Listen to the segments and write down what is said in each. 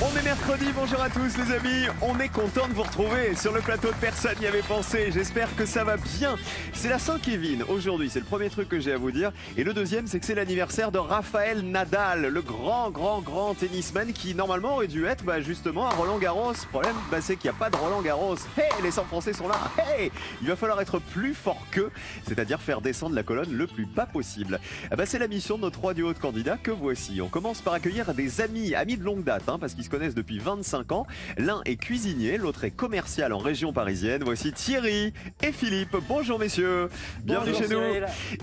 On est mercredi, bonjour à tous les amis, on est content de vous retrouver sur le plateau de Personne n'y avait pensé, j'espère que ça va bien. C'est la Saint-Kévin aujourd'hui, c'est le premier truc que j'ai à vous dire. Et le deuxième, c'est que c'est l'anniversaire de Rafael Nadal, le grand tennisman qui normalement aurait dû être justement à Roland-Garros. Le problème, c'est qu'il n'y a pas de Roland-Garros. Hey, les 100 Français sont là, hey, il va falloir être plus fort qu'eux, c'est-à-dire faire descendre la colonne le plus bas possible. C'est la mission de nos 3 duos de candidats que voici. On commence par accueillir des amis de longue date, parce qu'ils se connaissent depuis 25 ans. L'un est cuisinier, l'autre est commercial en région parisienne. Voici Thierry et Philippe. Bonjour messieurs, bienvenue chez nous.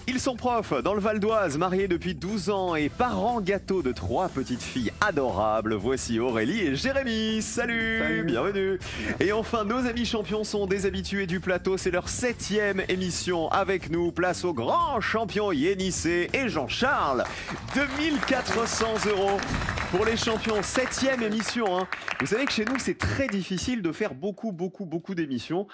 Ils sont profs dans le Val d'Oise, mariés depuis 12 ans et parents gâteaux de 3 petites filles adorables. Voici Aurélie et Jérémy. Salut. Bienvenue. Et enfin, nos amis champions sont des habitués du plateau. C'est leur 7e émission avec nous. Place au grand champion Yénissé et Jean-Charles. 2400 € pour les champions, 7e émission. Vous savez que chez nous, c'est très difficile de faire beaucoup d'émissions.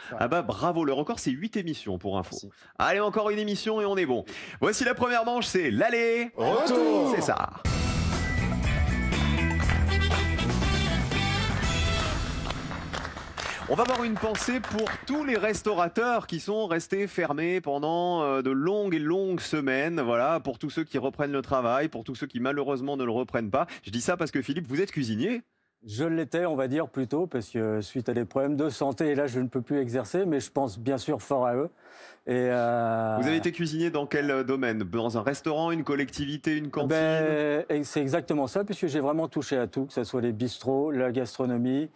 Bravo, le record, c'est 8 émissions pour info. Merci. Allez, encore une émission et on est bon. Voici la première manche, c'est l'aller. Retour. C'est ça. On va avoir une pensée pour tous les restaurateurs qui sont restés fermés pendant de longues semaines. Voilà, pour tous ceux qui reprennent le travail, pour tous ceux qui malheureusement ne le reprennent pas. Je dis ça parce que Philippe, vous êtes cuisinier ? Je l'étais, on va dire, plutôt, parce que suite à des problèmes de santé, là, je ne peux plus exercer, mais je pense bien sûr fort à eux. Et Vous avez été cuisinier dans quel domaine ? Dans un restaurant, une collectivité, une cantine ? C'est exactement ça, puisque j'ai vraiment touché à tout, que ce soit les bistrots, la gastronomie,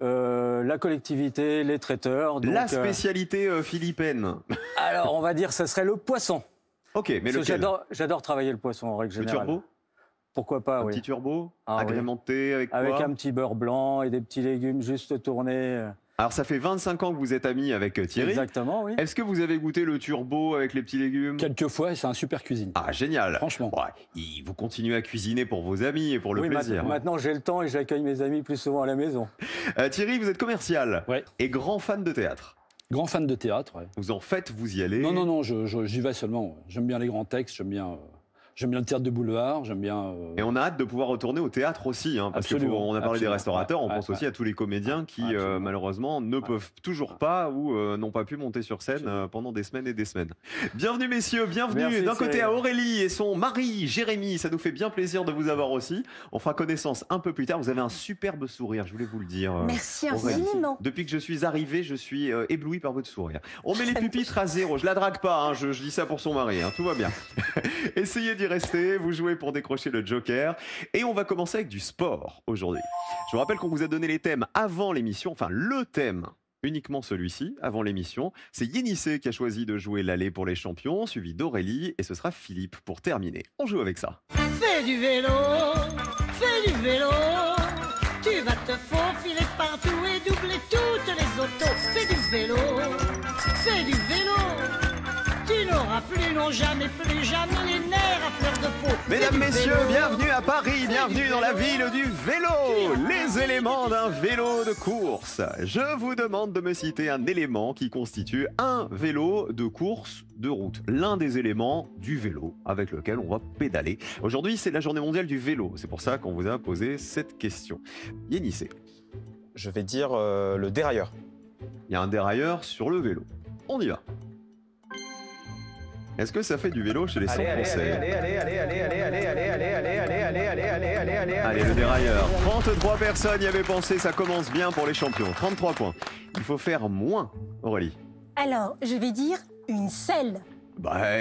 la collectivité, les traiteurs. Donc, la spécialité philippine. Alors, on va dire, ce serait le poisson. Ok, mais lequel ? J'adore travailler le poisson, en règle générale. Le turbo ? Pourquoi pas, un oui. petit turbo, oui. agrémenté avec quoi ? Avec un petit beurre blanc et des petits légumes juste tournés. Alors, ça fait 25 ans que vous êtes amis avec Thierry. Exactement, oui. Est-ce que vous avez goûté le turbo avec les petits légumes ? Quelques fois, et c'est un super cuisine. Ah, génial. Franchement. Vous continuez à cuisiner pour vos amis et pour le plaisir. Maintenant, j'ai le temps et j'accueille mes amis plus souvent à la maison. Thierry, vous êtes commercial et grand fan de théâtre. Grand fan de théâtre, oui. Vous en faites, vous y allez ? Non, j'y vais seulement. J'aime bien les grands textes, j'aime bien le théâtre de boulevard, j'aime bien... Et on a hâte de pouvoir retourner au théâtre aussi, parce qu'on a parlé des restaurateurs, on pense aussi à tous les comédiens qui, malheureusement, ne peuvent toujours pas ou n'ont pas pu monter sur scène pendant des semaines et des semaines. Bienvenue messieurs, bienvenue d'un côté à Aurélie et son mari Jérémy, ça nous fait bien plaisir de vous avoir aussi. On fera connaissance un peu plus tard, vous avez un superbe sourire, je voulais vous le dire. Merci infiniment. Depuis que je suis arrivé, je suis ébloui par votre sourire. On met les pupitres à zéro, je la drague pas, je dis ça pour son mari, tout va bien. Essayez d'y rester, vous jouez pour décrocher le joker et on va commencer avec du sport aujourd'hui. Je vous rappelle qu'on vous a donné les thèmes avant l'émission, enfin le thème, uniquement celui-ci, avant l'émission. C'est Yénissé qui a choisi de jouer l'aller pour les champions, suivi d'Aurélie et ce sera Philippe pour terminer. On joue avec ça. Fais du vélo, tu vas te faufiler partout et doubler toutes les autos. Fais du vélo, tu n'auras jamais les nerfs à fleur de peau. Mesdames, messieurs, bienvenue à Paris, bienvenue dans la ville du vélo. Les éléments d'un vélo de course. Je vous demande de me citer un élément qui constitue un vélo de course de route. L'un des éléments du vélo avec lequel on va pédaler. Aujourd'hui, c'est la journée mondiale du vélo. C'est pour ça qu'on vous a posé cette question. Yénissé. Je vais dire le dérailleur. Il y a un dérailleur sur le vélo. On y va. Est-ce que ça fait du vélo chez les 100 Français ? Allez, le dérailleur. 33 personnes y avaient pensé, ça commence bien pour les champions. 33 points. Il faut faire moins, Aurélie. Alors, je vais dire une selle.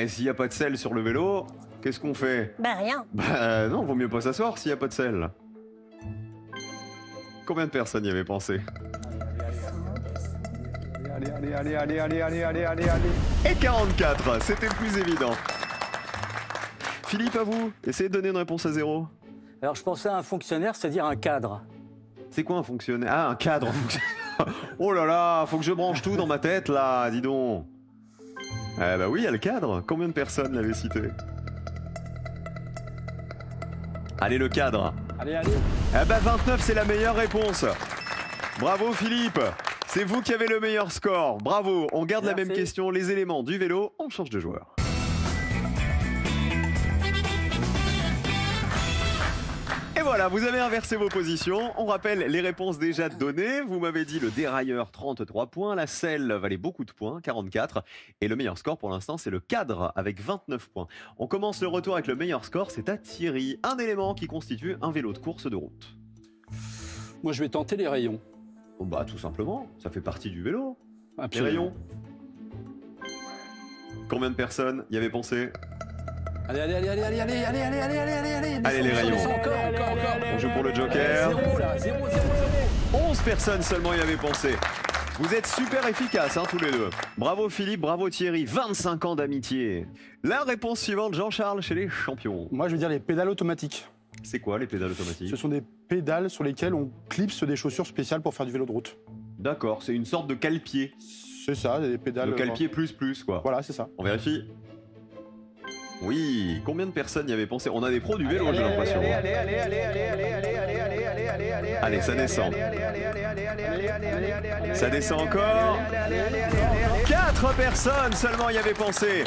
S'il n'y a pas de selle sur le vélo, qu'est-ce qu'on fait ? Rien. Non, vaut mieux pas s'asseoir s'il n'y a pas de selle. Combien de personnes y avaient pensé ? Allez. Et 44, c'était le plus évident. Philippe, à vous, essayez de donner une réponse à 0. Alors, je pensais à un fonctionnaire, c'est-à-dire un cadre. C'est quoi un fonctionnaire ? Ah, un cadre. Oh là là, faut que je branche tout dans ma tête, là, dis donc. Oui, il y a le cadre. Combien de personnes l'avaient cité ? Allez, le cadre. Allez. 29, c'est la meilleure réponse. Bravo, Philippe. C'est vous qui avez le meilleur score. Bravo. On garde la même question. Les éléments du vélo, on change de joueur. voilà, vous avez inversé vos positions. On rappelle les réponses déjà données. Vous m'avez dit le dérailleur, 33 points. La selle valait beaucoup de points, 44. Et le meilleur score pour l'instant, c'est le cadre avec 29 points. On commence le retour avec le meilleur score. C'est à Thierry. Un élément qui constitue un vélo de course de route. Moi, je vais tenter les rayons. Oh bah, tout simplement, ça fait partie du vélo. Les Absolument. rayons. Combien de personnes y avaient pensé? Allez, allez, allez, allez, allez, allez, allez, allez, allez, allez, allez. Allez, les rayons. Encore. On joue pour le Joker. 0 là, 0. 11 personnes seulement y avaient pensé. Vous êtes super efficaces, tous les deux. Bravo Philippe, bravo Thierry, 25 ans d'amitié. La réponse suivante, Jean-Charles, chez les champions. Moi, je veux dire les pédales automatiques. C'est quoi les pédales automatiques? Ce sont des pédales sur lesquelles on clipse des chaussures spéciales pour faire du vélo de route. D'accord, c'est une sorte de cale-pied. C'est ça, des pédales. Le cale-pied plus, quoi. Voilà, c'est ça. On vérifie. Oui, combien de personnes y avaient pensé? On a des pros du vélo, j'ai l'impression. Allez, ça descend. Ça descend encore. 4 personnes seulement y avaient pensé.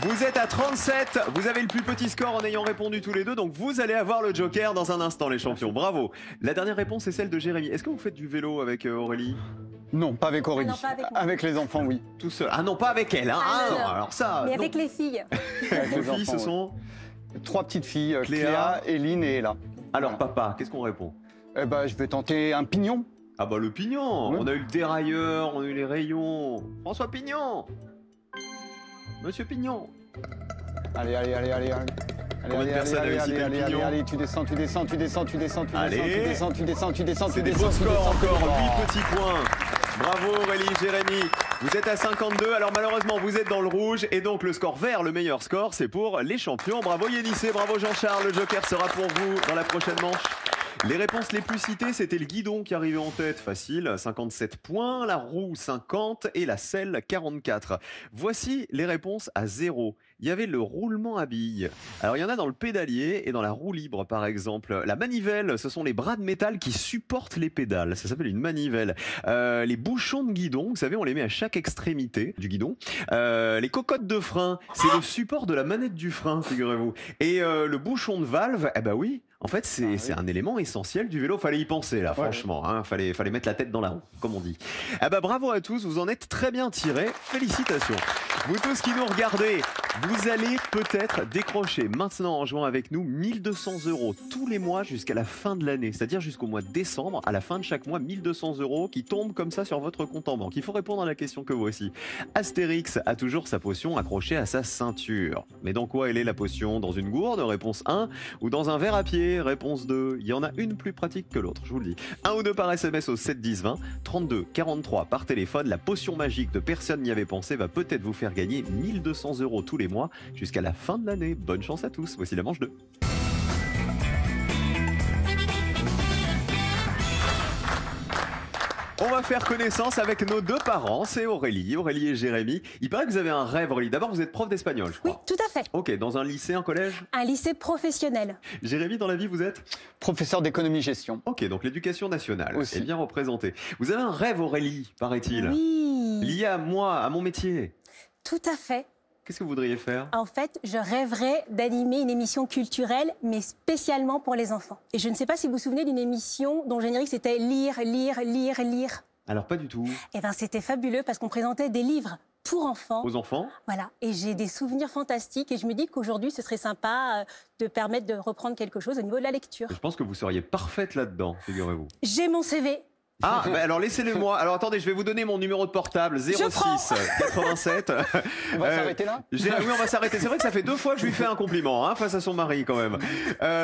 Vous êtes à 37, vous avez le plus petit score en ayant répondu tous les deux, donc vous allez avoir le Joker dans un instant, les champions. Bravo. La dernière réponse est celle de Jérémy. Est-ce que vous faites du vélo avec Aurélie? Non, pas avec Aurélie. Non, pas avec moi. Avec les enfants, oui. Tout seul. Ah non, pas avec elle. non. Alors ça. Mais non. avec les filles. Avec Vos les filles, enfants, ce sont. 3 petites filles, Cléa, Cléa, Éline et Ella. Alors, Voilà. papa, qu'est-ce qu'on répond? Eh ben, je vais tenter un pignon. Ah bah le Pignon. Ouais. On a eu le dérailleur, on a eu les rayons. François Pignon. Monsieur Pignon. Allez, allez, allez, allez. Allez, Combien de personnes avaient cité le pignon? allez, tu descends, tu descends, tu descends, tu descends, tu Allez. descends, tu descends, tu descends, C'est tu des descends, beaux tu scores descends, encore, tu descends. 8 petits points. Bravo Aurélie, Jérémy. Vous êtes à 52, alors malheureusement vous êtes dans le rouge et donc le score vert, le meilleur score, c'est pour les champions. Bravo Yénissé, bravo Jean-Charles, le Joker sera pour vous dans la prochaine manche. Les réponses les plus citées, c'était le guidon qui arrivait en tête, facile, 57 points, la roue 50 et la selle 44. Voici les réponses à 0. Il y avait le roulement à billes. Alors il y en a dans le pédalier et dans la roue libre par exemple. La manivelle, ce sont les bras de métal qui supportent les pédales, ça s'appelle une manivelle. Les bouchons de guidon, vous savez, on les met à chaque extrémité du guidon. Les cocottes de frein, c'est le support de la manette du frein, figurez-vous. Et le bouchon de valve, eh ben oui. En fait, c'est un élément essentiel du vélo. Fallait y penser, là, franchement. Hein. Fallait mettre la tête dans la roue, comme on dit. Ah bah, bravo à tous, vous en êtes très bien tirés. Félicitations. Vous tous qui nous regardez, vous allez peut-être décrocher maintenant en jouant avec nous 1200 € tous les mois jusqu'à la fin de l'année. C'est-à-dire jusqu'au mois de décembre, à la fin de chaque mois, 1200 € qui tombent comme ça sur votre compte en banque. Il faut répondre à la question que voici. Astérix a toujours sa potion accrochée à sa ceinture. Mais dans quoi elle est la potion? Dans une gourde? Réponse 1. Ou dans un verre à pied? Réponse 2. Il y en a une plus pratique que l'autre, je vous le dis. 1 ou 2 par SMS au 7 10 20. 32 43 par téléphone. La potion magique de personne n'y avait pensé va peut-être vous faire gagner 1200 € tous les mois jusqu'à la fin de l'année. Bonne chance à tous. Voici la manche 2. On va faire connaissance avec nos deux parents, c'est Aurélie et Jérémy. Il paraît que vous avez un rêve, Aurélie. D'abord, vous êtes prof d'espagnol, je Oui, crois. tout à fait. Ok, dans un lycée, un collège? Un lycée professionnel. Jérémy, dans la vie, vous êtes? Professeur d'économie-gestion. Ok, donc l'éducation nationale Aussi. est bien représentée. Vous avez un rêve, Aurélie, paraît-il, Oui, lié à moi, à mon métier. tout à fait. Qu'est-ce que vous voudriez faire? En fait, je rêverais d'animer une émission culturelle, mais spécialement pour les enfants. Et je ne sais pas si vous vous souvenez d'une émission dont le générique c'était lire, lire, lire, lire. Alors, pas du tout. Eh bien, c'était fabuleux parce qu'on présentait des livres pour enfants. Aux enfants? Voilà. Et j'ai des souvenirs fantastiques. Et je me dis qu'aujourd'hui, ce serait sympa de permettre de reprendre quelque chose au niveau de la lecture. Je pense que vous seriez parfaite là-dedans, figurez-vous. J'ai mon CV. Ah, bah alors laissez-le moi. Alors attendez, je vais vous donner mon numéro de portable, 06 87. On va s'arrêter là? Oui, on va s'arrêter. C'est vrai que ça fait 2 fois que je lui fais un compliment face à son mari quand même.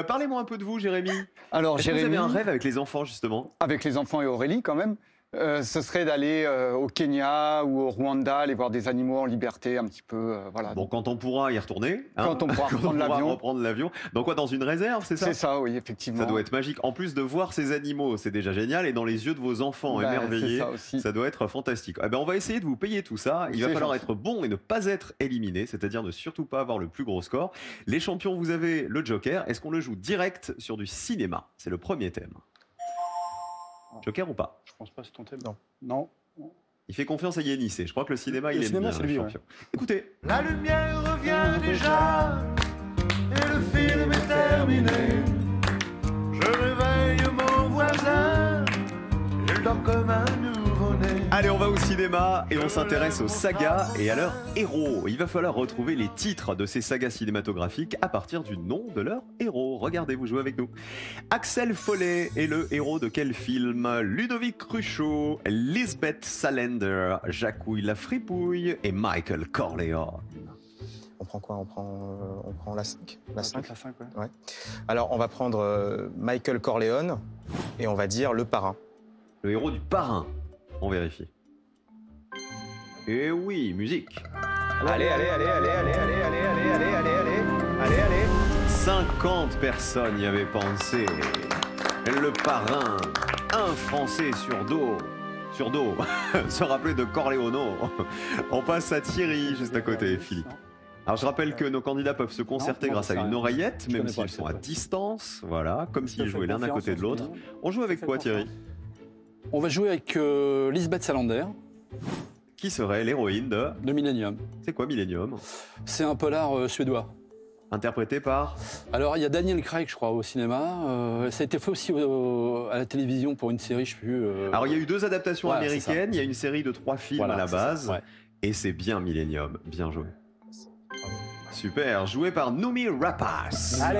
Parlez-moi un peu de vous, Jérémy. Alors, Est-ce que Jérémy, vous avez un rêve avec les enfants, justement? avec les enfants et Aurélie quand même, ce serait d'aller au Kenya ou au Rwanda, aller voir des animaux en liberté un petit peu. Voilà. Bon, quand on pourra y retourner. Quand on pourra reprendre l'avion. Donc quoi, dans une réserve, c'est ça? C'est ça, oui, effectivement. Ça doit être magique. En plus de voir ces animaux, c'est déjà génial. Et dans les yeux de vos enfants émerveillés, c'est ça aussi. ça doit être fantastique. Eh ben, on va essayer de vous payer tout ça. Il va C'est falloir gentil. être bon et ne pas être éliminé, c'est-à-dire ne surtout pas avoir le plus gros score. Les champions, vous avez le Joker. Est-ce qu'on le joue direct sur du cinéma? C'est le premier thème. Joker ou pas? Je pense pas que c'est ton thème. Non. Il fait confiance à Yénissé. Je crois que le cinéma, il est cinéma, bien, c'est le lui, champion. Écoutez. La lumière revient déjà et le film est terminé. Je Allez, on va au cinéma et on s'intéresse aux sagas et à leurs héros. Il va falloir retrouver les titres de ces sagas cinématographiques à partir du nom de leurs héros. Regardez, vous jouez avec nous. Axel Foley est le héros de quel film? Ludovic Cruchot, Lisbeth Salander, Jacouille la Fripouille et Michael Corleone. On prend quoi? On prend la 5. La 5. La 5, ouais. Ouais. Alors, on va prendre Michael Corleone et on va dire le parrain. Le héros du Parrain. On vérifie. Et oui, musique. Allez. 50 personnes y avaient pensé. Le Parrain, un Français sur dos. Se rappeler de Corleone. On passe à Thierry, juste à côté, Philippe. Alors je rappelle que nos candidats peuvent se concerter grâce à une oreillette, même s'ils sont à distance, voilà, comme s'ils jouaient l'un à côté de l'autre. On joue avec quoi, Thierry? On va jouer avec Lisbeth Salander, Qui serait l'héroïne de Millennium. C'est quoi Millennium? C'est un polar suédois. Interprété par? Alors, il y a Daniel Craig, je crois, au cinéma. Ça a été fait aussi à la télévision pour une série, je sais plus. Alors, il y a eu 2 adaptations Voilà, américaines, il y a une série de 3 films Voilà, à la c'est ça, base, ouais. et c'est bien Millennium. Bien joué. Super, joué par Noomi Rapace. Allez,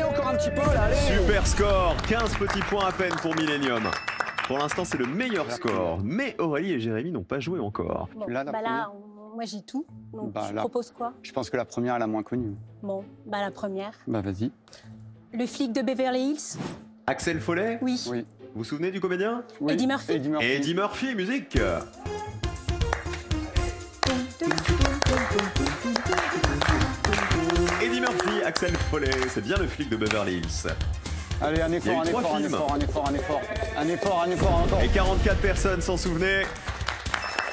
encore un petit peu, là, allez. Super score, 15 petits points à peine pour Millennium. Pour l'instant, c'est le meilleur score, mais Aurélie et Jérémy n'ont pas joué encore. Bon, Tu l'as, la bah là, première moi j'ai tout. Donc Bah, tu là. proposes quoi? Je pense que la première est la moins connue. Bon, bah la première. Bah vas-y. Le flic de Beverly Hills? Axel Foley, Oui. Oui. vous vous souvenez du comédien? Oui. Eddie Murphy. Eddie Murphy, musique. Eddie Murphy, Axel Foley, c'est bien le flic de Beverly Hills. Allez, un Il y a effort, eu un 3 effort, un films. effort, un effort, un effort. Un effort encore. Et 44 personnes s'en souvenaient.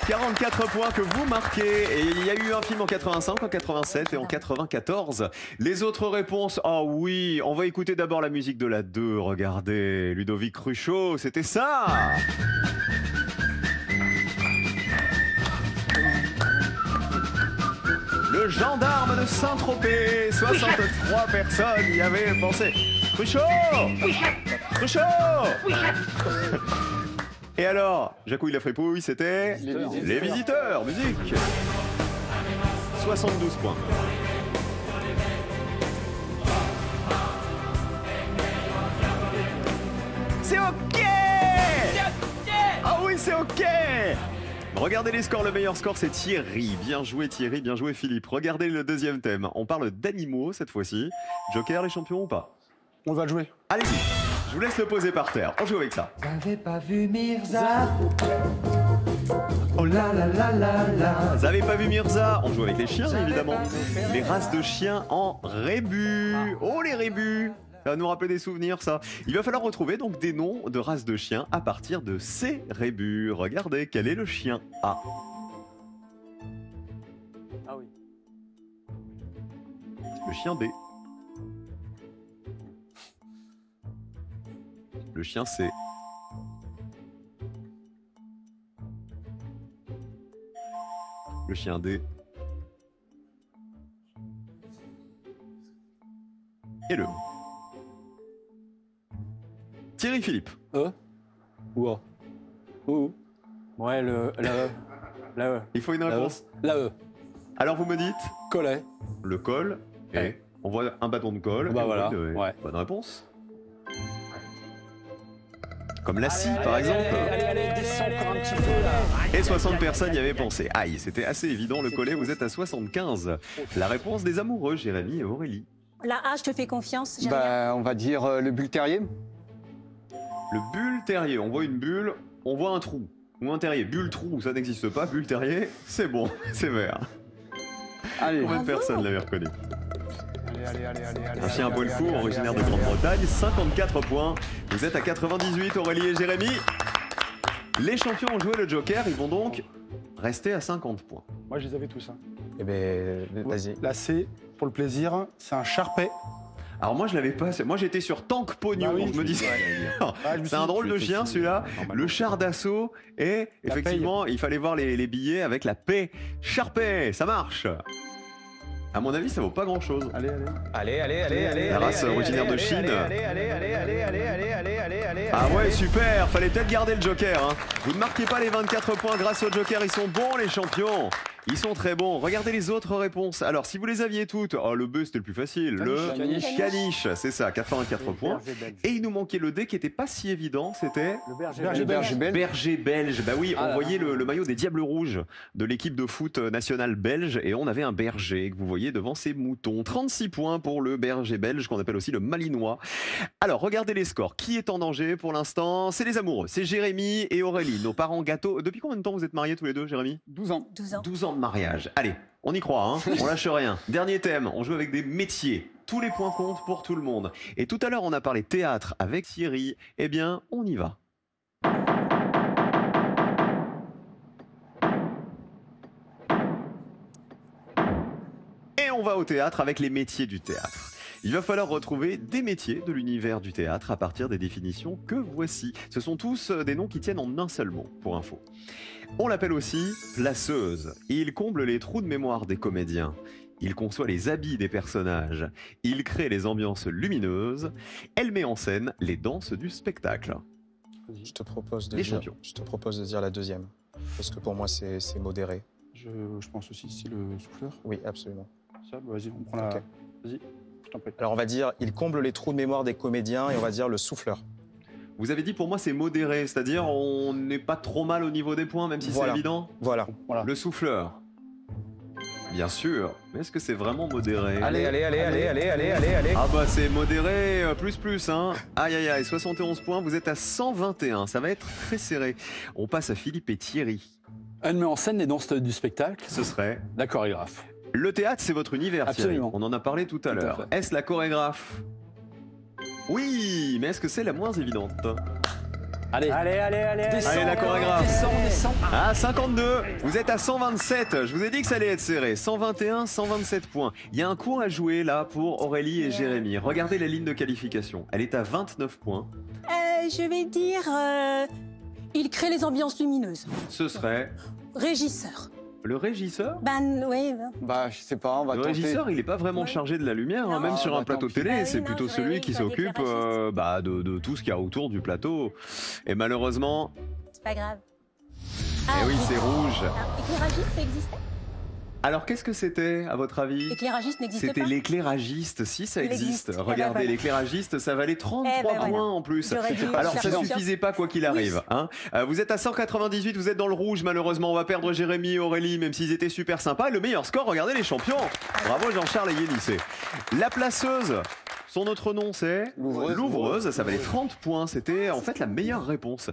44 points que vous marquez. Et il y a eu un film en 85, en 87 et en 94. Les autres réponses, ah oui, on va écouter d'abord la musique de la 2. Regardez, Ludovic Cruchot, c'était ça. Le gendarme de Saint-Tropez, 63 personnes y avaient pensé. Cruchot! Cruchot! Et alors, Jacouille la Fripouille, c'était Les Visiteurs, musique. 72 points. C'est OK! Ah oui, c'est OK! Regardez les scores, le meilleur score c'est Thierry. Bien joué Thierry, bien joué Philippe. Regardez le deuxième thème. On parle d'animaux cette fois-ci. Joker, les champions ou pas? On va le jouer. Allez-y, je vous laisse le poser par terre. On joue avec ça. J'avais pas vu Mirza. Oh là là là là là. Vous avez pas vu Mirza? On joue avec les chiens évidemment. Les races de chiens en rébus. Oh les rébus! Ça va nous rappeler des souvenirs, ça. Il va falloir retrouver donc des noms de races de chiens à partir de ces rébus. Regardez, quel est le chien A? Ah oui. Le chien B. Le chien C. Le chien D. Et le E. Thierry Philippe. E ou A? Ou Ouais, la E. La E. Il faut une la E. réponse. La E. Alors vous me dites Collet. le col et Ouais. on voit un bâton de colle. Bah et on voilà, voit une E. ouais. Bonne réponse. Comme la scie par exemple. Allez, descends encore un petit peu là. Et 60 personnes y avaient pensé. Aïe, c'était assez évident. Le collet, vous êtes à 75. La réponse des amoureux, Jérémy et Aurélie. La A, je te fais confiance. J'ai rien. Bah, on va dire le bull terrier. Le bull terrier, on voit une bulle, on voit un trou. Ou un terrier. Bulle trou, ça n'existe pas. Bull terrier, c'est bon, c'est vert. Allez, Combien de Bravo. personnes l'avaient reconnu? allez. Un chien bol fou, originaire de Grande-Bretagne, 54 points. Vous êtes à 98, Aurélie et Jérémy. Les champions ont joué le Joker, ils vont donc rester à 50 points. Moi, je les avais tous. Hein. Eh ben, vas-y. Là, c'est pour le plaisir. C'est un Sharpei. Alors moi je l'avais pas, moi j'étais sur Tank Pognon, Bah oui, je me disais, Ah, je me c'est suis un dit, drôle de chien celui-là, le char d'assaut et La effectivement il fallait voir les billets avec la paix. Sharpei, ça marche. À mon avis, ça vaut pas grand-chose. Allez, allez. La race originaire de Chine. Ah ouais, super. Fallait peut-être garder le joker. Hein. Vous ne marquez pas les 24 points grâce au joker. Ils sont bons, les champions. Ils sont très bons. Regardez les autres réponses. Alors, si vous les aviez toutes, le B, c'était le plus facile. Le caniche, c'est ça, 84 points. Et il nous manquait le D qui n'était pas si évident. C'était Le berger berger belge. Berger belge. Bah oui, on voyait le maillot des Diables Rouges de l'équipe de foot nationale belge et on avait un berger que vous voyez devant ses moutons. 36 points pour le berger belge qu'on appelle aussi le malinois. Alors, regardez les scores. Qui est en danger pour l'instant? C'est les amoureux. C'est Jérémy et Aurélie, nos parents gâteaux. Depuis combien de temps vous êtes mariés tous les deux, Jérémy? 12 ans. 12 ans. 12 ans de mariage. Allez, on y croit, hein. On lâche rien. Dernier thème, on joue avec des métiers. Tous les points comptent pour tout le monde. Et tout à l'heure, on a parlé théâtre avec Thierry. Eh bien, on y va. Et on va au théâtre avec les métiers du théâtre. Il va falloir retrouver des métiers de l'univers du théâtre à partir des définitions que voici. Ce sont tous des noms qui tiennent en un seul mot, pour info. On l'appelle aussi placeuse. Il comble les trous de mémoire des comédiens. Il conçoit les habits des personnages. Il crée les ambiances lumineuses. Elle met en scène les danses du spectacle. Je te propose de Les dire, champions. je te propose de dire la deuxième. Parce que pour moi, c'est modéré. Je pense aussi, c'est le souffleur. Oui, absolument. Ça, bah, vas-y, on prend la. Ok. Vas-y, je t'en prie. Alors, on va dire, il comble les trous de mémoire des comédiens et on va dire le souffleur. Vous avez dit pour moi c'est modéré, c'est-à-dire on n'est pas trop mal au niveau des points, même si Voilà. c'est évident. Voilà. Voilà. Le souffleur. Bien sûr, mais est-ce que c'est vraiment modéré? Allez. Ah bah c'est modéré, plus, hein. Aïe, 71 points, vous êtes à 121, ça va être très serré. On passe à Philippe et Thierry. Elle met en scène les danses du spectacle. Ce serait... La chorégraphe. Le théâtre, c'est votre univers, Thierry. Absolument. On en a parlé tout à Tout à l'heure. fait. Est-ce la chorégraphe? Oui, mais est-ce que c'est la moins évidente? Allez, Allez. Allez, la chorégraphe. Descends. Ah, 52. Vous êtes à 127. Je vous ai dit que ça allait être serré. 121, 127 points. Il y a un coup à jouer là pour Aurélie et Jérémy. Regardez la ligne de qualification. Elle est à 29 points. Je vais dire, il crée les ambiances lumineuses. Ce serait Régisseur. le régisseur. Oui. Bah, je sais pas, on va Le tenter. régisseur, il n'est pas vraiment Ouais. chargé de la lumière, hein, Non. même sur Ah, un bah, plateau tant pis. télé. Bah oui, c'est non, plutôt j'aurais- celui qui j'aurais dit s'occupe éclairagiste. de tout ce qu'il y a autour du plateau. Et malheureusement, C'est pas grave. eh oui, c'est rouge. Éclairagiste, ça existait? Alors, qu'est-ce que c'était, à votre avis? Éclairagiste n'existait C'était pas? l'éclairagiste, si ça Il existe. existe. Eh ben Regardez, voilà. l'éclairagiste, ça valait 33 Eh ben voilà. points en plus. J'aurais dû Alors ça chercher. suffisait pas quoi qu'il arrive. Hein. Vous êtes à 198, vous êtes dans le rouge malheureusement. On va perdre Jérémy et Aurélie, même s'ils étaient super sympas. Et le meilleur score, regardez les champions. Bravo Jean-Charles et Yénissé. La placeuse, son autre nom c'est L'ouvreuse. Ça valait 30 points. C'était en fait la meilleure réponse.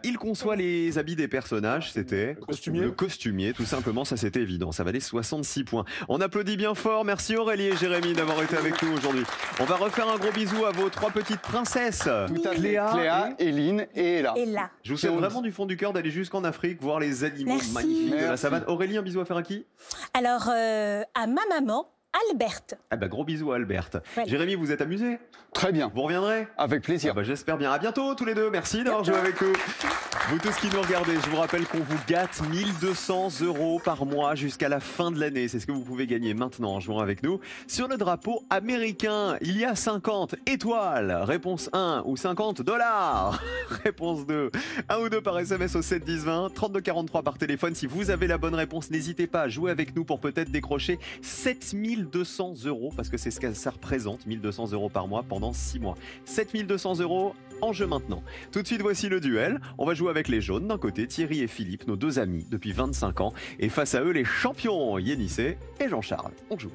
Il conçoit les habits des personnages. C'était Costumier. le costumier, tout simplement. Ça c'était évident. Ça valait 66 points. On applaudit bien fort. Merci Aurélie et Jérémy d'avoir été avec nous aujourd'hui. On va refaire un gros bisou à vos trois petites princesses. Tout à fait. Cléa. Cléa, Éline et Ella. Et là. Je vous souhaite Théo. vraiment du fond du cœur d'aller jusqu'en Afrique, voir les animaux Merci. magnifiques de la Merci. savane. Aurélie, un bisou à faire à qui? Alors, à ma maman, Alberte. Ah bah gros bisous à Albert. Voilà. Jérémy, vous êtes amusé? Très bien. Vous reviendrez? Avec Ah plaisir. bah j'espère bien. À bientôt tous les deux. Merci d'avoir joué avec nous. Vous tous qui nous regardez, je vous rappelle qu'on vous gâte 1200 € par mois jusqu'à la fin de l'année. C'est ce que vous pouvez gagner maintenant en jouant avec nous. Sur le drapeau américain, il y a 50 étoiles. Réponse 1 ou 50 $. Réponse 2. 1 ou 2 par SMS au 7 10 20. 32 43 par téléphone. Si vous avez la bonne réponse, n'hésitez pas à jouer avec nous pour peut-être décrocher 7200 € parce que c'est ce que ça représente, 1200 € par mois pendant 6 mois. 7200 € en jeu maintenant. Tout de suite, voici le duel. On va jouer avec les jaunes d'un côté, Thierry et Philippe, nos deux amis depuis 25 ans. Et face à eux, les champions, Yénissé et Jean-Charles. On joue.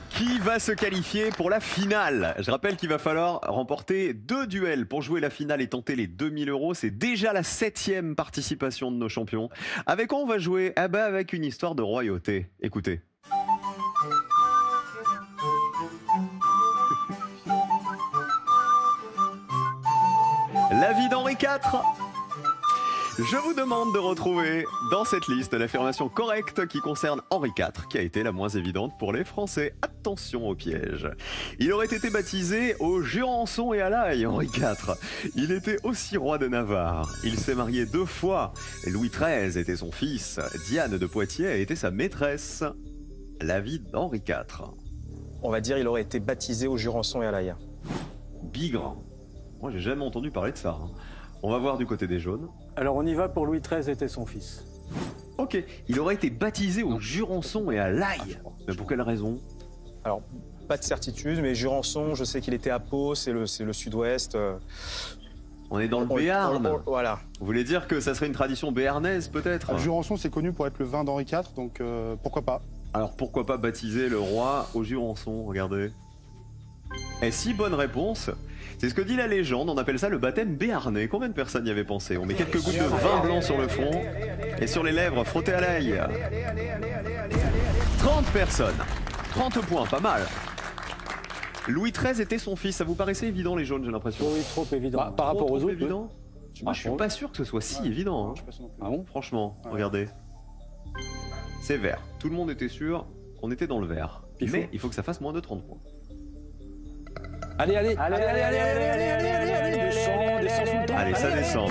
Qui va se qualifier pour la finale? Je rappelle qu'il va falloir remporter 2 duels pour jouer la finale et tenter les 2000 €. C'est déjà la 7e participation de nos champions. Avec quoi on va jouer? Ah bah avec une histoire de royauté. Écoutez. La vie d'Henri IV. Je vous demande de retrouver dans cette liste l'affirmation correcte qui concerne Henri IV, qui a été la moins évidente pour les Français. À Attention au piège. Il aurait été baptisé au Jurançon et à l'Ail, Henri IV. Il était aussi roi de Navarre. Il s'est marié 2 fois. Louis XIII était son fils. Diane de Poitiers a été sa maîtresse. La vie d'Henri IV. On va dire il aurait été baptisé au Jurançon et à l'Ail. Bigre. Moi, j'ai jamais entendu parler de ça. On va voir du côté des jaunes. Alors on y va pour Louis XIII était son fils. Ok, il aurait été baptisé au Jurançon et à l'Ail. Mais pour quelle raison? Alors, pas de certitude, mais Jurançon, je sais qu'il était à Pau, c'est le sud-ouest. On est dans le Béarn. Voilà. Vous voulez dire que ça serait une tradition béarnaise, peut-être? Jurançon, c'est connu pour être le vin d'Henri IV, donc pourquoi pas. Alors pourquoi pas baptiser le roi au Jurançon? Regardez. Et 6 bonnes réponses. C'est ce que dit la légende, on appelle ça le baptême béarnais. Combien de personnes y avaient pensé? On met quelques gouttes de vin blanc sur le front et sur les lèvres frottées à l'ail. 30 personnes. 30 points, pas mal. Louis XIII était son fils, ça vous paraissait évident les jaunes, j'ai l'impression? Oui, trop évident. Par rapport aux autres, évident. Moi je suis pas sûr que ce soit si évident. Hein. Ah bon? Franchement, regardez. C'est vert. Tout le monde était sûr, on était dans le vert. Mais il faut que ça fasse moins de 30 points. Allez, Allez, descends sous le temps. Allez, ça descend.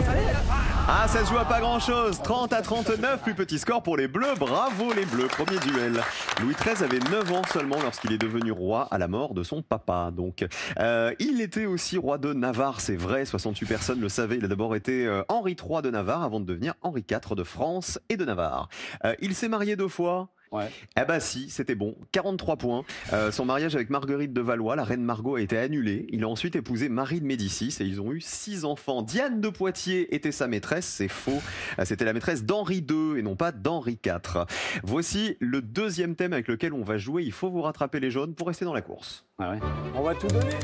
Ah, ça se joue à pas grand-chose. 30 à 39, plus petit score pour les Bleus. Bravo les Bleus, premier duel. Louis XIII avait 9 ans seulement lorsqu'il est devenu roi à la mort de son papa. Donc, il était aussi roi de Navarre, c'est vrai. 68 personnes le savaient. Il a d'abord été Henri III de Navarre avant de devenir Henri IV de France et de Navarre. Il s'est marié 2 fois. Ouais. Eh bah si, c'était bon. 43 points. Son mariage avec Marguerite de Valois, la reine Margot, a été annulé. Il a ensuite épousé Marie de Médicis et ils ont eu 6 enfants. Diane de Poitiers était sa maîtresse, c'est faux. C'était la maîtresse d'Henri II et non pas d'Henri IV. Voici le 2e thème avec lequel on va jouer. Il faut vous rattraper les jaunes pour rester dans la course. Ah ouais. On va tout donner.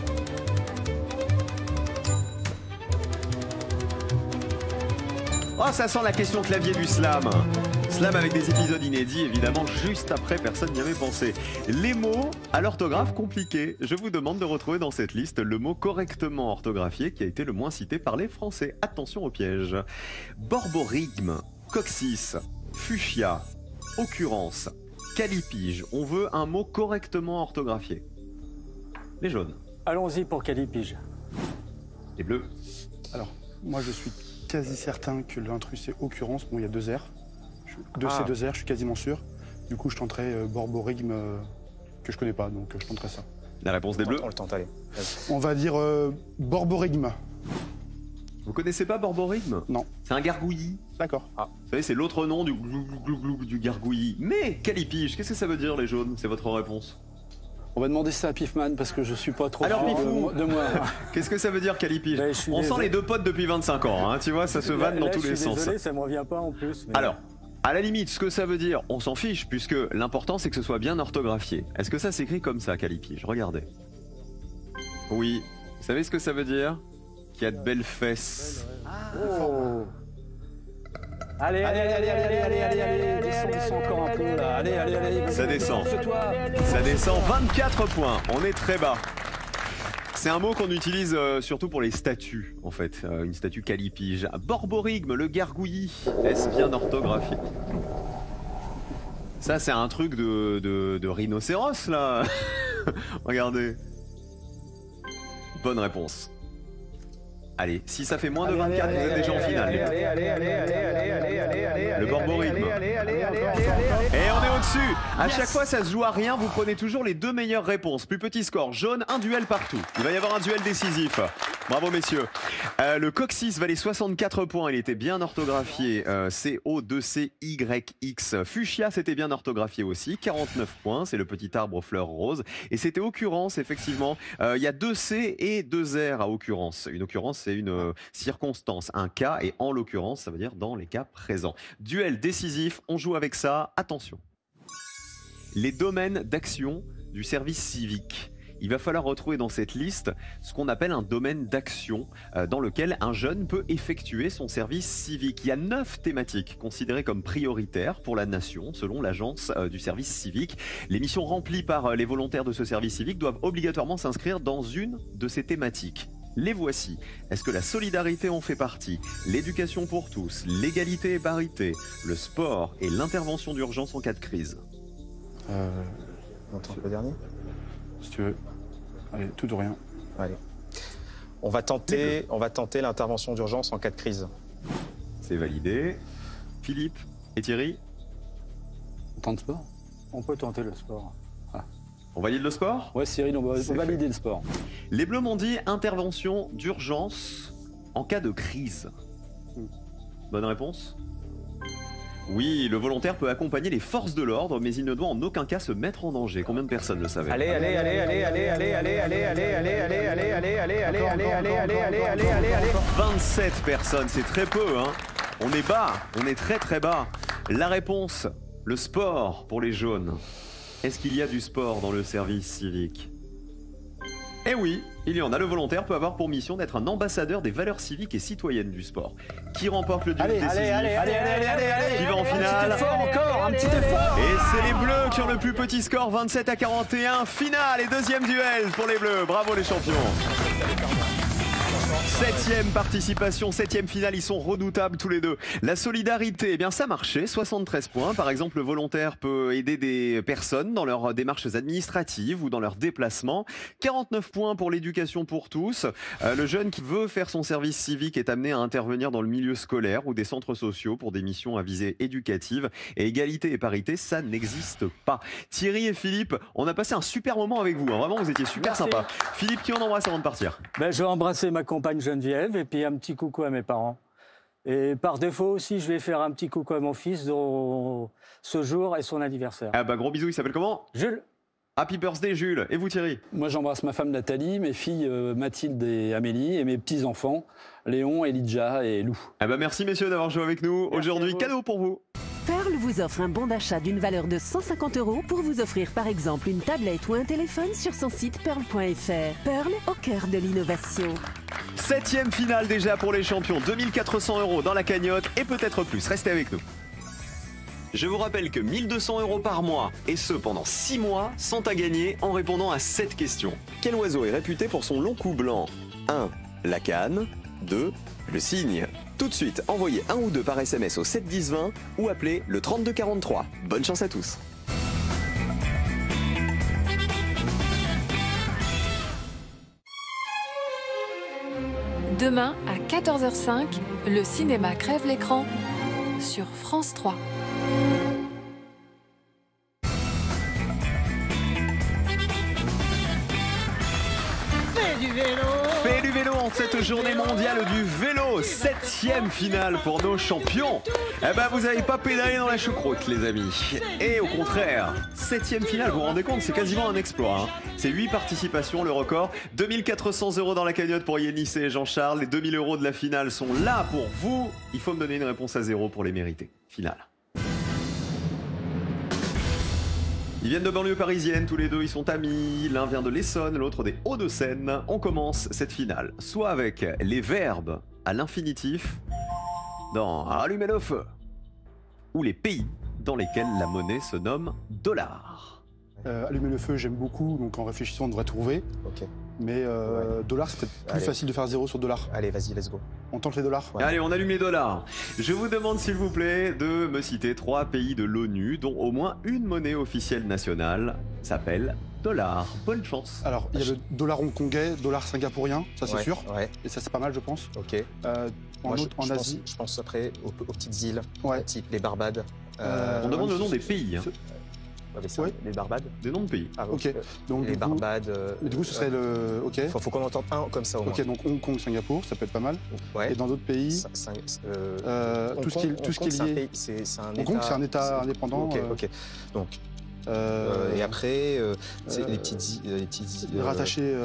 Oh, ça sent la question clavier du slam. Slam avec des épisodes inédits, évidemment, juste après, personne n'y avait pensé. Les mots à l'orthographe compliquée. Je vous demande de retrouver dans cette liste le mot correctement orthographié qui a été le moins cité par les Français. Attention au piège. Borborygme, coccyx, fuchsia, occurrence, calipige. On veut un mot correctement orthographié. Les jaunes. Allons-y pour calipige. Les bleus. Alors, moi je suis quasi certain que l'intrus c'est occurrence. Bon, il y a 2 R. Ces 2 R, je suis quasiment sûr. Du coup, je tenterai borborygme que je connais pas, donc je tenterai ça. La réponse des bleus. On le tente, allez. On va dire borborygme. Vous connaissez pas borborygme? Non. C'est un gargouillis. D'accord. Ah, vous savez, c'est l'autre nom du glou du gargouillis. Mais calipige, qu'est-ce que ça veut dire les jaunes? C'est votre réponse. On va demander ça à Pifman parce que je suis pas trop Alors, sûr Pifou, de moi. Qu'est-ce que ça veut dire calipige? Ben, je suis On sent désolé. les 2 potes depuis 25 ans, hein, tu vois, ça se vanne dans Là, tous je les suis sens. Désolé, ça me revient pas en plus. Mais... Alors, à la limite, ce que ça veut dire, on s'en fiche, puisque l'important c'est que ce soit bien orthographié. Est-ce que ça s'écrit comme ça, calipige? Regardez. Oui. Vous savez ce que ça veut dire? Qu'il y a de belles fesses. Oh. Allez, descends encore un peu là. Allez. Ça descend. Fais-toi. Ça descend 24 points. On est très bas. C'est un mot qu'on utilise surtout pour les statues, en fait. Une statue calipige. Borborygme, le gargouillis. Est-ce bien orthographié? Ça, c'est un truc de rhinocéros, là. Regardez. Bonne réponse. Allez, si ça fait moins de 24, vous êtes déjà en finale. Le borborygme. Et on est au-dessus. À chaque fois, ça se joue à rien. Vous prenez toujours les 2 meilleures réponses. Plus petit score, jaune, un duel partout. Il va y avoir un duel décisif. Bravo, messieurs. Le coccyx valait 64 points. Il était bien orthographié. C-O-2-C-Y-X. Fuchsia, c'était bien orthographié aussi. 49 points. C'est le petit arbre aux fleurs roses. Et c'était occurrence, effectivement. Il y a 2 C et 2 R à occurrence. Une occurrence, c'est une circonstance, un cas. Et en l'occurrence, ça veut dire dans les cas présents. Duel décisif. On joue avec ça. Attention. Les domaines d'action du service civique. Il va falloir retrouver dans cette liste ce qu'on appelle un domaine d'action dans lequel un jeune peut effectuer son service civique. Il y a 9 thématiques considérées comme prioritaires pour la nation selon l'agence du service civique. Les missions remplies par les volontaires de ce service civique doivent obligatoirement s'inscrire dans une de ces thématiques. Les voici. Est-ce que la solidarité en fait partie? L'éducation pour tous, l'égalité et parité, le sport et l'intervention d'urgence en cas de crise. On tente le dernier. si tu veux. Allez, tout ou rien. Allez. On va tenter l'intervention d'urgence en cas de crise. C'est validé. Philippe et Thierry, On tente sport? On peut tenter le sport. on valide le sport? Ouais, Cyril, on va valider le sport. Les Bleus m'ont dit intervention d'urgence en cas de crise. Bonne réponse? Oui, le volontaire peut accompagner les forces de l'ordre, mais il ne doit en aucun cas se mettre en danger. Combien de personnes le savaient? Allez, 27 personnes, c'est très peu, hein. On est bas, on est très très bas. La réponse, le sport pour les jaunes. Est-ce qu'il y a du sport dans le service civique? Eh oui, il y en a. Le volontaire peut avoir pour mission d'être un ambassadeur des valeurs civiques et citoyennes du sport. Qui remporte le duel décisif? Qui va en finale? Un petit effort. Et c'est les Bleus qui ont le plus petit score, 27-41. Finale et deuxième duel pour les Bleus. Bravo les champions. 7e participation, 7e finale, ils sont redoutables tous les deux. La solidarité, eh bien ça marchait, 73 points. Par exemple, le volontaire peut aider des personnes dans leurs démarches administratives ou dans leurs déplacements. 49 points pour l'éducation pour tous. Le jeune qui veut faire son service civique est amené à intervenir dans le milieu scolaire ou des centres sociaux pour des missions à visée éducative. Et égalité et parité, ça n'existe pas. Thierry et Philippe, on a passé un super moment avec vous. Hein. Vraiment, vous étiez super sympas. Philippe, qui on embrasse avant de partir? Ben, je vais embrasser ma compagne Geneviève et puis un petit coucou à mes parents. Et par défaut aussi, je vais faire un petit coucou à mon fils dont ce jour est son anniversaire. Ah bah gros bisous, il s'appelle comment? Jules. Happy birthday Jules. Et vous Thierry? Moi, j'embrasse ma femme Nathalie, mes filles Mathilde et Amélie, et mes petits-enfants Léon, Elijah et Lou. Ah bah merci messieurs d'avoir joué avec nous. Aujourd'hui, cadeau pour vous. Pearl vous offre un bon d'achat d'une valeur de 150 € pour vous offrir par exemple une tablette ou un téléphone sur son site pearl.fr. Pearl au cœur de l'innovation. 7e finale déjà pour les champions. 2400 € dans la cagnotte et peut-être plus. Restez avec nous. Je vous rappelle que 1200 € par mois, et ce pendant 6 mois, sont à gagner en répondant à cette question. Quel oiseau est réputé pour son long cou blanc? 1. La canne. 2. Le cygne. Tout de suite, envoyez un ou deux par SMS au 7 10 20 ou appelez le 32 43. Bonne chance à tous. Demain à 14h05, le cinéma crève l'écran sur France 3. Fais du vélo. Fais du vélo en cette journée mondiale du vélo. 7e finale pour nos champions. Eh ben vous n'avez pas pédalé dans la choucroute les amis. Et au contraire, 7e finale, vous vous rendez compte, c'est quasiment un exploit. Hein. C'est 8 participations, le record. 2400 € dans la cagnotte pour Yannis et Jean-Charles. Les 2000 € de la finale sont là pour vous. Il faut me donner une réponse à 0 pour les mériter. Finale. Ils viennent de banlieue parisienne, tous les deux ils sont amis, l'un vient de l'Essonne, l'autre des Hauts-de-Seine. On commence cette finale, soit avec les verbes à l'infinitif dans Allumer le feu, ou les pays dans lesquels la monnaie se nomme dollar. Allumer le feu, j'aime beaucoup, donc en réfléchissant on devrait trouver. Ok. Mais dollar, c'est peut-être plus facile de faire 0 sur dollar. Allez, vas-y, let's go. On tente les dollars. Allez, on allume les dollars. Je vous demande s'il vous plaît de me citer 3 pays de l'ONU dont au moins une monnaie officielle nationale s'appelle dollar. Bonne chance. Alors, il y a le dollar hongkongais, dollar singapourien, ça c'est sûr. Ouais. Et ça c'est pas mal, je pense. Ok. En Asie. Je pense après aux petites îles, Ouais. type les Barbades. On demande le nom des pays. Hein. Ouais, mais ça, Ouais. les Barbades. Des noms de pays. Ah, Ok. Donc, les du coup, Barbades. mais du coup, ce serait le. Ok. Faut qu'on entende un comme ça au moins. Ok, donc Hong Kong, Singapour, ça peut être pas mal. Ouais. Et dans d'autres pays, tout ce qui est lié. C'est un Hong Kong, c'est un État indépendant. Ok, ok. Donc, et après, les petites îles. Rattaché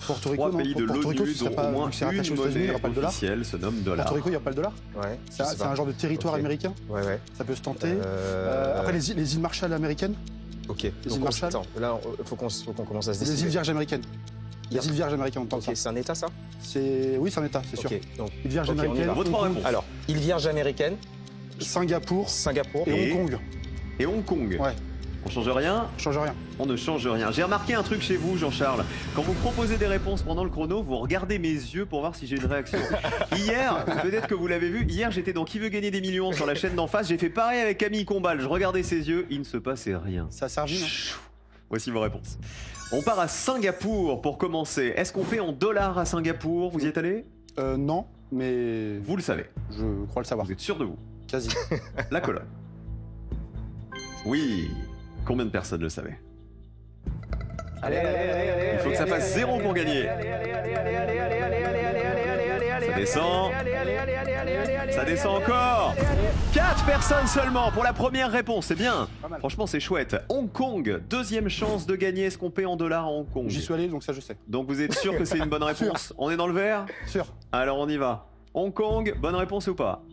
Porto Rico, 3 non, pays de Porto Rico, l'ONU ce serait dont pas, au moins vu que c'est rattaché une aux États-Unis, il n'y monnaie aura pas le dollar. officielle se nomme dollar. Porto Rico, il n'y a pas le dollar. Ouais. C'est un genre de territoire Ok. américain. Ouais. Ça peut se tenter. Après, les îles Marshall américaines, Ok. îles Donc, Marshall. attends, là, faut qu'on commence à se les décider. îles Vierges américaines. Les îles Vierges américaines, on tente Ok, ça. c'est un État ça? Oui, c'est un État, c'est sûr. Ok, donc Îles Vierges Ok, on y américaines, va. Votre Hong Kong, réponse. alors, îles Vierges américaines, Singapour Singapour. et Hong Kong. Et Hong Kong. Ouais. On change rien? Change rien. On ne change rien. J'ai remarqué un truc chez vous, Jean-Charles. Quand vous proposez des réponses pendant le chrono, vous regardez mes yeux pour voir si j'ai une réaction. Hier, peut-être que vous l'avez vu, hier j'étais dans Qui veut gagner des millions sur la chaîne d'en face. J'ai fait pareil avec Camille Combal. Je regardais ses yeux, il ne se passait rien. Ça a servi, non? Voici vos réponses. On part à Singapour pour commencer. Est-ce qu'on paie en dollars à Singapour? Vous y êtes allé? Non, mais... Vous le savez. Je crois le savoir. Vous êtes sûr de vous? Quasi. La colonne. Oui. Combien de personnes le savaient? Il faut que ça fasse 0 pour gagner. Ça descend. Ça descend encore. 4 personnes seulement pour la première réponse, c'est bien. Franchement, c'est chouette. Hong Kong, deuxième chance de gagner. Est-ce qu'on paie en dollars à Hong Kong? J'y suis allé, donc ça je sais. Donc vous êtes sûr que c'est une bonne réponse? On est dans le vert? Sûr. Alors on y va. Hong Kong, bonne réponse ou pas?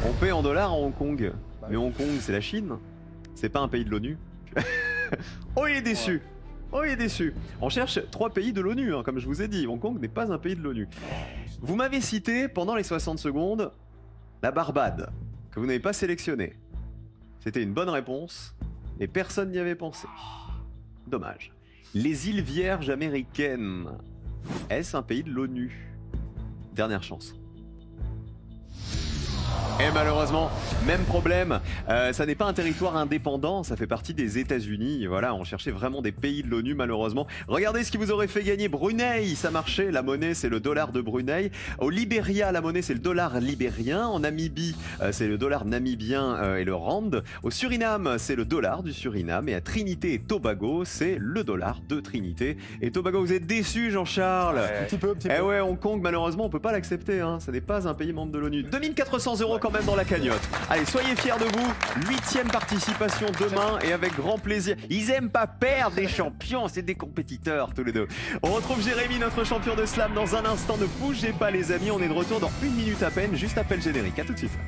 On paie en dollars à Hong Kong. Mais Hong Kong, c'est la Chine. C'est pas un pays de l'ONU. Oh, il est déçu. Oh, il est déçu. On cherche 3 pays de l'ONU, hein, comme je vous ai dit. Hong Kong n'est pas un pays de l'ONU. Vous m'avez cité, pendant les 60 secondes, la Barbade, que vous n'avez pas sélectionnée. C'était une bonne réponse, mais personne n'y avait pensé. Dommage. Les îles Vierges américaines. Est-ce un pays de l'ONU? Dernière chance. Et malheureusement, même problème, ça n'est pas un territoire indépendant, ça fait partie des États-Unis. Voilà, on cherchait vraiment des pays de l'ONU malheureusement. Regardez ce qui vous aurait fait gagner. Brunei, ça marchait, la monnaie c'est le dollar de Brunei. Au Libéria, la monnaie c'est le dollar libérien. En Namibie, c'est le dollar namibien et le rand. Au Suriname, c'est le dollar du Suriname. Et à Trinité et Tobago, c'est le dollar de Trinité et Tobago. Vous êtes déçus, Jean-Charles? Un petit peu. Eh ouais, Hong Kong, malheureusement, on peut pas l'accepter. Hein. Ça n'est pas un pays membre de l'ONU. 2400 € quand même dans la cagnotte. Allez, soyez fiers de vous. 8e participation demain et avec grand plaisir. Ils aiment pas perdre les champions, c'est des compétiteurs tous les deux. On retrouve Jérémy, notre champion de slam, dans un instant. Ne bougez pas les amis, on est de retour dans 1 minute à peine, juste après le générique. À tout de suite.